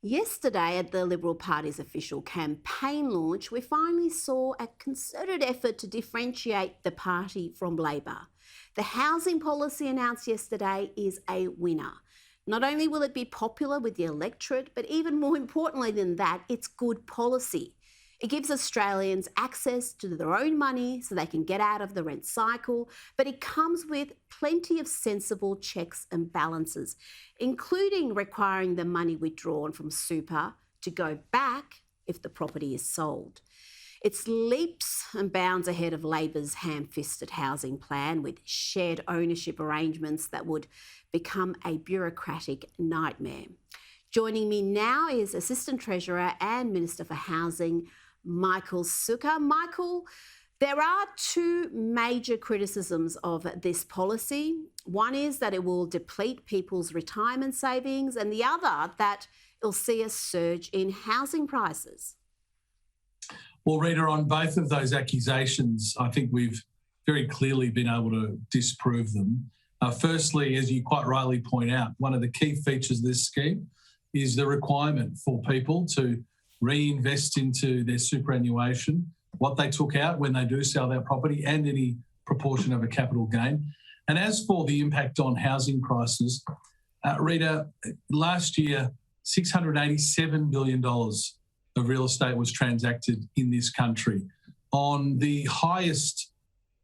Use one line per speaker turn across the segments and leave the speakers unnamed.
Yesterday, at the Liberal Party's official campaign launch, we finally saw a concerted effort to differentiate the party from Labor. The housing policy announced yesterday is a winner. Not only will it be popular with the electorate, but even more importantly than that, it's good policy. It gives Australians access to their own money so they can get out of the rent cycle, but it comes with plenty of sensible checks and balances, including requiring the money withdrawn from super to go back if the property is sold. It's leaps and bounds ahead of Labor's ham-fisted housing plan with shared ownership arrangements that would become a bureaucratic nightmare. Joining me now is Assistant Treasurer and Minister for Housing, Michael Sukkar. Michael, there are two major criticisms of this policy. One is that it will deplete people's retirement savings, and the other that it'll see a surge in housing prices.
Well, Rita, on both of those accusations, I think we've very clearly been able to disprove them. Firstly, as you quite rightly point out, one of the key features of this scheme is the requirement for people to reinvest into their superannuation, what they took out when they do sell their property, and any proportion of a capital gain. And as for the impact on housing prices, Rita, last year, $687 billion of real estate was transacted in this country. On the highest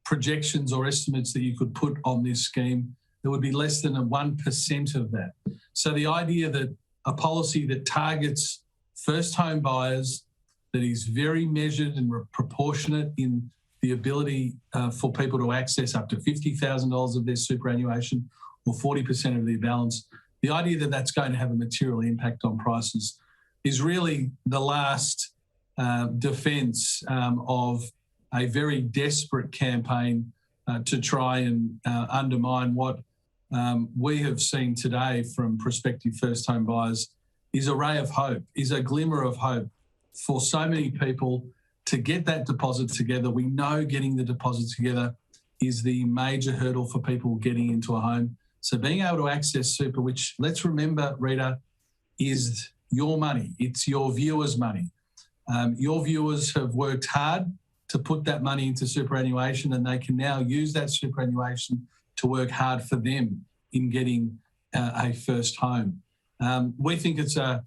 projections or estimates that you could put on this scheme, there would be less than 1% of that. So the idea that a policy that targets first home buyers, that is very measured and proportionate in the ability for people to access up to $50,000 of their superannuation or 40% of their balance, the idea that that's going to have a material impact on prices is really the last defence of a very desperate campaign to try and undermine what we have seen today from prospective first home buyers is a ray of hope, is a glimmer of hope for so many people to get that deposit together. We know getting the deposit together is the major hurdle for people getting into a home. So being able to access super, which, let's remember, Rita, is your money. It's your viewers' money. Your viewers have worked hard to put that money into superannuation, and they can now use that superannuation to work hard for them in getting a first home. We think it's a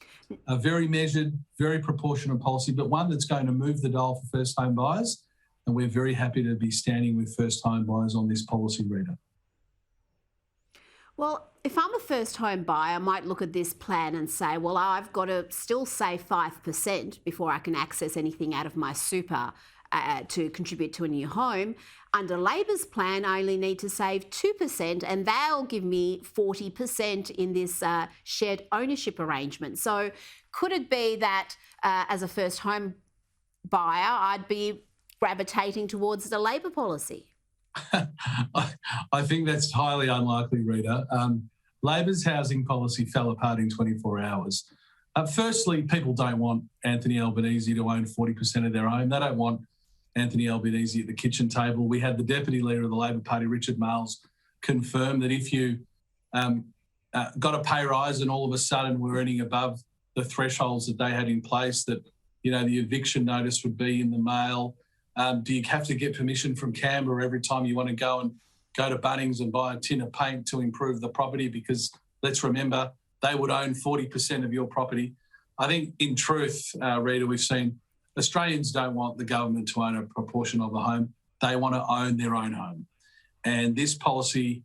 very measured, very proportionate policy, but one that's going to move the dial for first home buyers. And we're very happy to be standing with first home buyers on this policy, Rita.
Well, if I'm a first home buyer, I might look at this plan and say, well, I've got to still save 5% before I can access anything out of my super to contribute to a new home. Under Labor's plan, I only need to save 2%, and they'll give me 40% in this shared ownership arrangement. So could it be that as a first home buyer, I'd be gravitating towards the Labor policy?
I think that's highly unlikely, Rita. Labor's housing policy fell apart in 24 hours. Firstly, people don't want Anthony Albanese to own 40% of their home. They don't want Anthony Albanese at the kitchen table. We had the Deputy Leader of the Labor Party, Richard Marles, confirm that if you got a pay rise and all of a sudden were earning above the thresholds that they had in place, that, you know, the eviction notice would be in the mail. Do you have to get permission from Canberra every time you want to go to Bunnings and buy a tin of paint to improve the property? Because let's remember, they would own 40% of your property. I think in truth, Rita, we've seen Australians don't want the government to own a proportion of the home. They want to own their own home. And this policy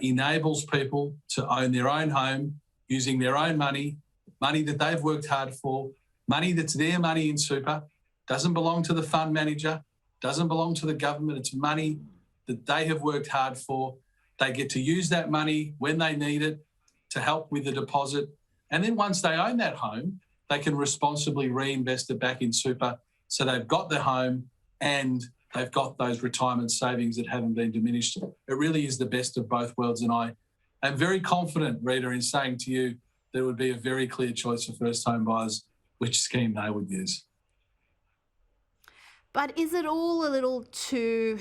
enables people to own their own home using their own money, money that they've worked hard for, money that's their money in super, doesn't belong to the fund manager, doesn't belong to the government. It's money that they have worked hard for. They get to use that money when they need it to help with the deposit. And then once they own that home, they can responsibly reinvest it back in super. So they've got their home and they've got those retirement savings that haven't been diminished. It really is the best of both worlds. And I am very confident, Rita, in saying to you that it would be a very clear choice for first home buyers which scheme they would use.
But is it all a little too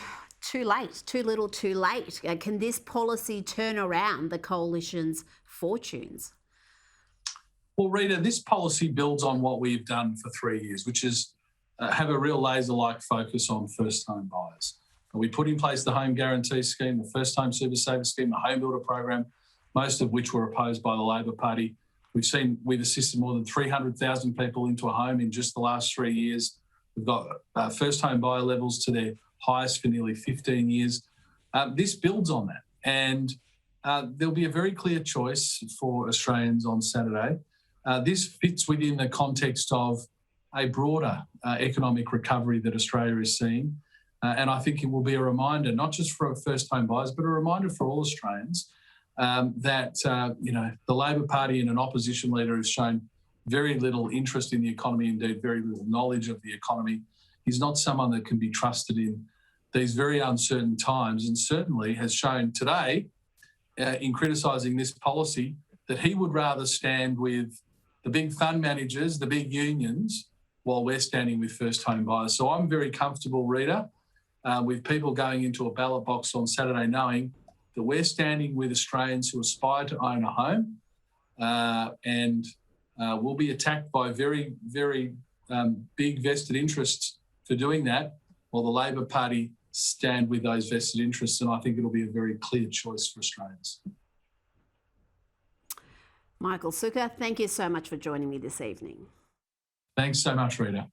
late, too little too late? Can this policy turn around the coalition's fortunes?
Well, Rita, this policy builds on what we've done for 3 years, which is have a real laser-like focus on first-home buyers. We put in place the Home Guarantee Scheme, the First Home Super Saver Scheme, the Home Builder Program, most of which were opposed by the Labor Party. We've assisted more than 300,000 people into a home in just the last 3 years. We've got first-home buyer levels to their highest for nearly 15 years. This builds on that, and there'll be a very clear choice for Australians on Saturday. This fits within the context of a broader economic recovery that Australia is seeing. And I think it will be a reminder, not just for first-home buyers, but a reminder for all Australians that the Labor Party and an opposition leader has shown very little interest in the economy, indeed very little knowledge of the economy. He's not someone that can be trusted in these very uncertain times, and certainly has shown today in criticising this policy that he would rather stand with the big fund managers, the big unions, while we're standing with first-home buyers. So I'm very comfortable, Rita, with people going into a ballot box on Saturday knowing that we're standing with Australians who aspire to own a home and will be attacked by very, very big vested interests for doing that, while the Labor Party stand with those vested interests. And I think it'll be a very clear choice for Australians.
Michael Sukkar, thank you so much for joining me this evening.
Thanks so much, Rita.